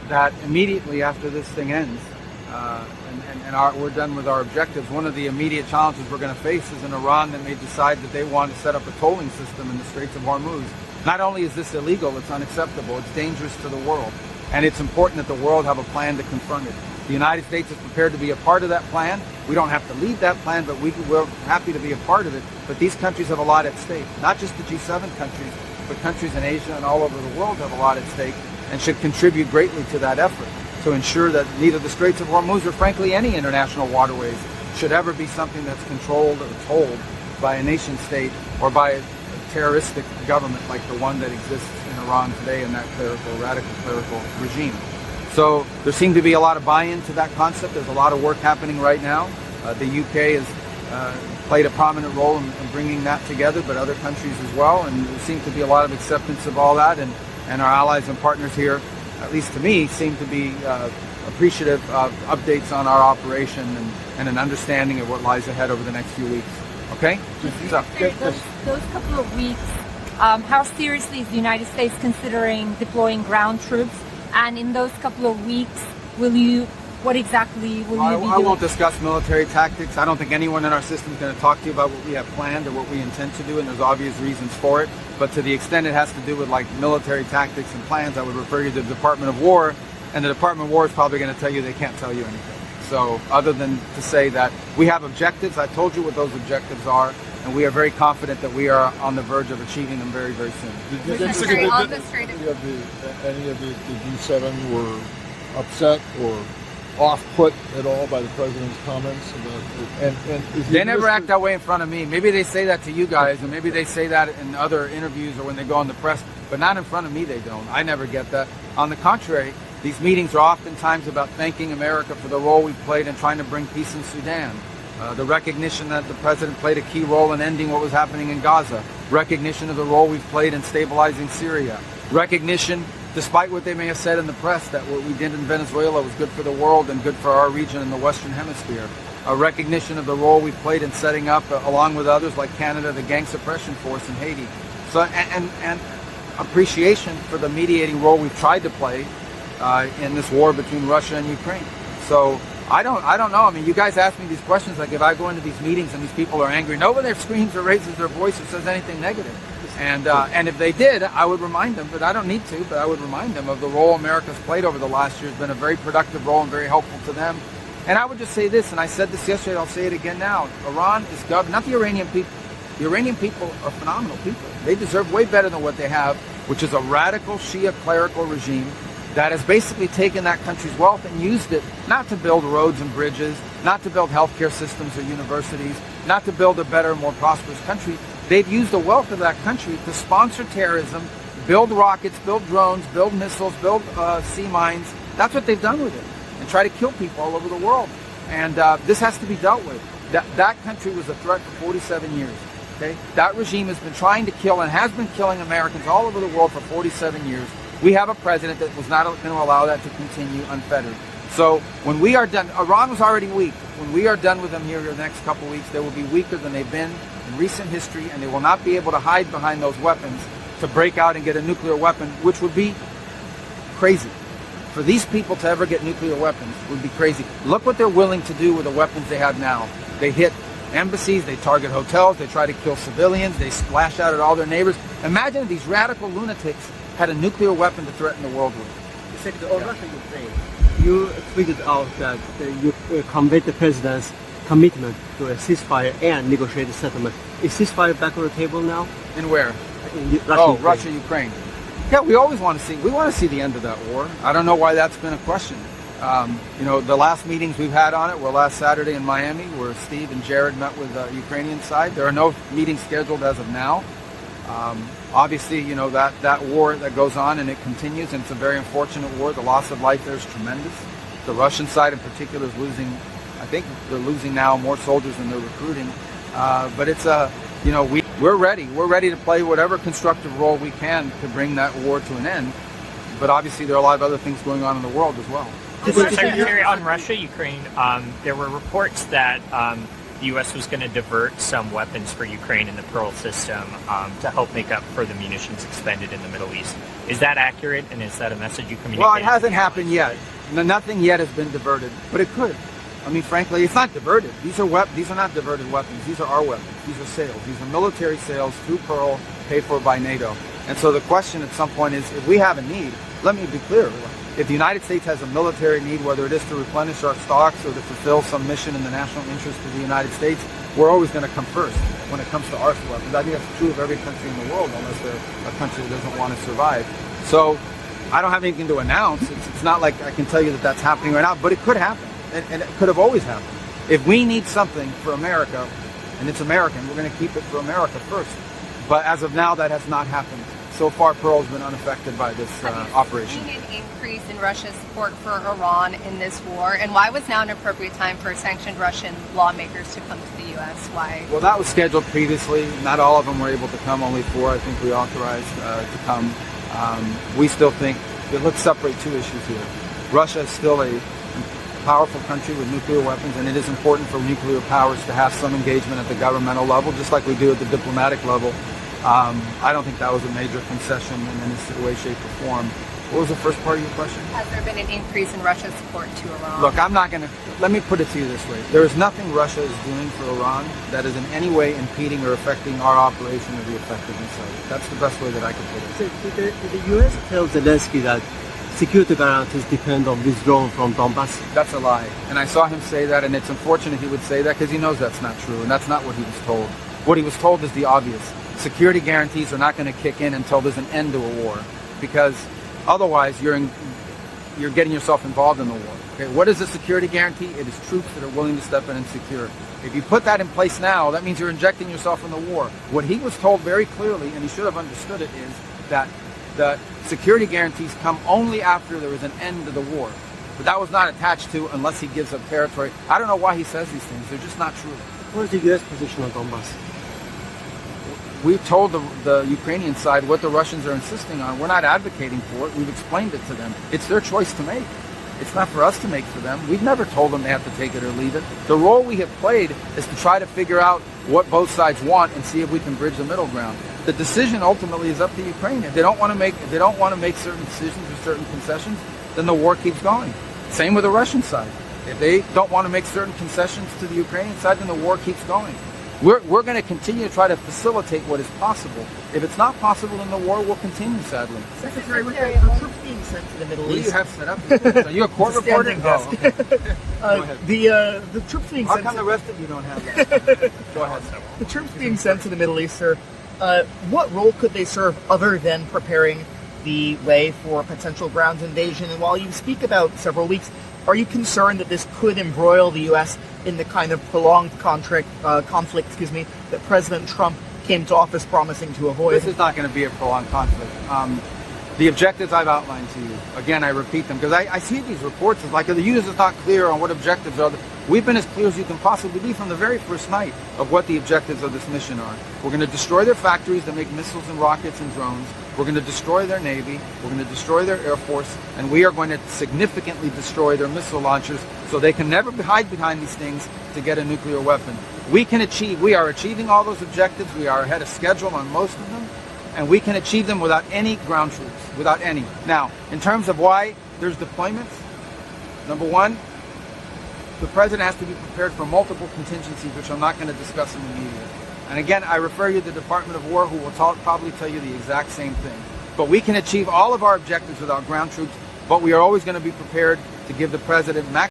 that immediately after this thing ends, we're done with our objectives, one of the immediate challenges we're going to face is an Iran that may decide that they want to set up a tolling system in the Straits of Hormuz. Not only is this illegal, it's unacceptable, it's dangerous to the world, and it's important that the world have a plan to confront it. The United States is prepared to be a part of that plan. We don't have to lead that plan, but we're happy to be a part of it. But these countries have a lot at stake, not just the G7 countries, but countries in Asia and all over the world have a lot at stake and should contribute greatly to that effort to ensure that neither the Straits of Hormuz or frankly any international waterways should ever be something that's controlled or tolled by a nation state or by a terroristic government like the one that exists in Iran today in that radical clerical regime. So there seemed to be a lot of buy-in to that concept. There's a lot of work happening right now. The UK has played a prominent role in bringing that together, but other countries as well. And there seems to be a lot of acceptance of all that. And our allies and partners here, at least to me, seem to be appreciative of updates on our operation and an understanding of what lies ahead over the next few weeks. Okay? Those couple of weeks, how seriously is the United States considering deploying ground troops? And in those couple of weeks, what exactly will you be doing? I won't discuss military tactics. I don't think anyone in our system is going to talk to you about what we have planned or what we intend to do, and there's obvious reasons for it. But to the extent it has to do with like military tactics and plans, I would refer you to the Department of War, and the Department of War is probably going to tell you they can't tell you anything. So other than to say that we have objectives, I told you what those objectives are, and we are very confident that we are on the verge of achieving them very, very soon. Any of the G7 were upset or off-put at all by the president's comments? They never act that way in front of me. Maybe they say that to you guys, and maybe they say that in other interviews or when they go on the press, but not in front of me they don't. I never get that. On the contrary, these meetings are oftentimes about thanking America for the role we've played in trying to bring peace in Sudan. The recognition that the president played a key role in ending what was happening in Gaza. Recognition of the role we've played in stabilizing Syria. Recognition, despite what they may have said in the press, that what we did in Venezuela was good for the world and good for our region in the Western Hemisphere. A recognition of the role we've played in setting up, along with others like Canada, the gang suppression force in Haiti. So, and appreciation for the mediating role we've tried to play in this war between Russia and Ukraine. So I don't know. I mean, you guys ask me these questions like if I go into these meetings and these people are angry, nobody there screams or raises their voice or says anything negative. And if they did, I would remind them, but I don't need to, but I would remind them of the role America's played over the last year. It's been a very productive role and very helpful to them. And I would just say this, and I said this yesterday, I'll say it again now. Iran is governed, not the Iranian people. The Iranian people are phenomenal people. They deserve way better than what they have, which is a radical Shia clerical regime that has basically taken that country's wealth and used it not to build roads and bridges, not to build healthcare systems or universities, not to build a better, more prosperous country. They've used the wealth of that country to sponsor terrorism, build rockets, build drones, build missiles, build sea mines. That's what they've done with it, and try to kill people all over the world. And this has to be dealt with. That country was a threat for 47 years. Okay? That regime has been trying to kill and has been killing Americans all over the world for 47 years. We have a president that was not going to allow that to continue unfettered. So when we are done, Iran was already weak. When we are done with them here in the next couple of weeks, they will be weaker than they've been in recent history, and they will not be able to hide behind those weapons to break out and get a nuclear weapon, which would be crazy. For these people to ever get nuclear weapons would be crazy. Look what they're willing to do with the weapons they have now. They hit embassies, they target hotels, they try to kill civilians, they splash out at all their neighbors. Imagine if these radical lunatics had a nuclear weapon to threaten the world with. Secretary of Russia-Ukraine, you tweeted out that you conveyed the president's commitment to a ceasefire and negotiated settlement. Is ceasefire back on the table now? In where? In Russia, Russia-Ukraine. Yeah, we always want to see the end of that war. I don't know why that's been a question. The last meetings we've had on it were last Saturday in Miami, where Steve and Jared met with the Ukrainian side. There are no meetings scheduled as of now. Obviously, that war that goes on and it continues, and it's a very unfortunate war. The loss of life there is tremendous. The Russian side in particular is losing, I think they're losing now more soldiers than they're recruiting. But it's we're ready. We're ready to play whatever constructive role we can to bring that war to an end. But obviously there are a lot of other things going on in the world as well. Mr. Secretary, on Russia, Ukraine, there were reports that the U.S. was going to divert some weapons for Ukraine in the Pearl system to help make up for the munitions expended in the Middle East. Is that accurate, and is that a message you communicate? Well, it hasn't happened yet. Nothing yet has been diverted, but it could. I mean, frankly, it's not diverted. These are not diverted weapons. These are our weapons. These are sales. These are military sales through Pearl, paid for by NATO. And so the question at some point is, if we have a need, let me be clear. If the United States has a military need, whether it is to replenish our stocks or to fulfill some mission in the national interest of the United States, we're always going to come first when it comes to our weapons. I think that's true of every country in the world, unless they're a country that doesn't want to survive. So I don't have anything to announce. It's not like I can tell you that that's happening right now, but it could happen, and it could have always happened. If we need something for America, and it's American, we're going to keep it for America first. But as of now, that has not happened. So far, Pearl's been unaffected by this operation. Have you seen an increase in Russia's support for Iran in this war? And why was now an appropriate time for sanctioned Russian lawmakers to come to the U.S.? Why? Well, that was scheduled previously. Not all of them were able to come, only 4 I think we authorized to come. We still think, let's separate 2 issues here. Russia is still a powerful country with nuclear weapons, and it is important for nuclear powers to have some engagement at the governmental level, just like we do at the diplomatic level. I don't think that was a major concession in any way, shape, or form. What was the first part of your question? Has there been an increase in Russia's support to Iran? Look, I'm not going to, let me put it to you this way. There is nothing Russia is doing for Iran that is in any way impeding or affecting our operation or the effectiveness of it. That's the best way that I can put it. So did the U.S. tell Zelensky that security guarantees depend on withdrawing from Donbass? That's a lie. And I saw him say that, and it's unfortunate he would say that because he knows that's not true, and that's not what he was told. What he was told is the obvious. Security guarantees are not going to kick in until there's an end to a war, because otherwise you're getting yourself involved in the war. Okay, what is a security guarantee? It is troops that are willing to step in and secure. If you put that in place now, that means you're injecting yourself in the war. What he was told very clearly, and he should have understood it, is that the security guarantees come only after there is an end to the war. But that was not attached to unless he gives up territory. I don't know why he says these things. They're just not true. What is the U.S. position on Donbass? We've told the Ukrainian side what the Russians are insisting on. We're not advocating for it. We've explained it to them. It's their choice to make. It's not for us to make for them. We've never told them they have to take it or leave it. The role we have played is to try to figure out what both sides want and see if we can bridge the middle ground. The decision ultimately is up to Ukraine. If they don't want to make certain decisions or certain concessions, then the war keeps going. Same with the Russian side. If they don't want to make certain concessions to the Ukrainian side, then the war keeps going. We're going to continue to try to facilitate what is possible. If it's not possible, then the war will continue, sadly. Secretary, with the troops being sent to the Middle What do East, you have set up? Are you a court reporter? desk. Oh, okay. Go ahead. the troops being How sent come to, the rest of you don't have that? Go ahead. the troops being sent to the Middle East, sir, what role could they serve other than preparing the way for a potential ground invasion? And while you speak about several weeks, are you concerned that this could embroil the U.S. in the kind of prolonged conflict, that President Trump came to office promising to avoid? This is not going to be a prolonged conflict. The objectives I've outlined to you, again, I repeat them, because I see these reports as like the U.S. is not clear on what objectives are. We've been as clear as you can possibly be from the very first night of what the objectives of this mission are. We're going to destroy their factories that make missiles and rockets and drones. We're going to destroy their Navy. We're going to destroy their Air Force. And we are going to significantly destroy their missile launchers so they can never hide behind these things to get a nuclear weapon. We are achieving all those objectives. We are ahead of schedule on most of them. And we can achieve them without any ground troops, without any. Now, in terms of why there's deployments, number one, the president has to be prepared for multiple contingencies, which I'm not going to discuss in the media. And again, I refer you to the Department of War, who will probably tell you the exact same thing. But we can achieve all of our objectives without ground troops, but we are always going to be prepared to give the president maximum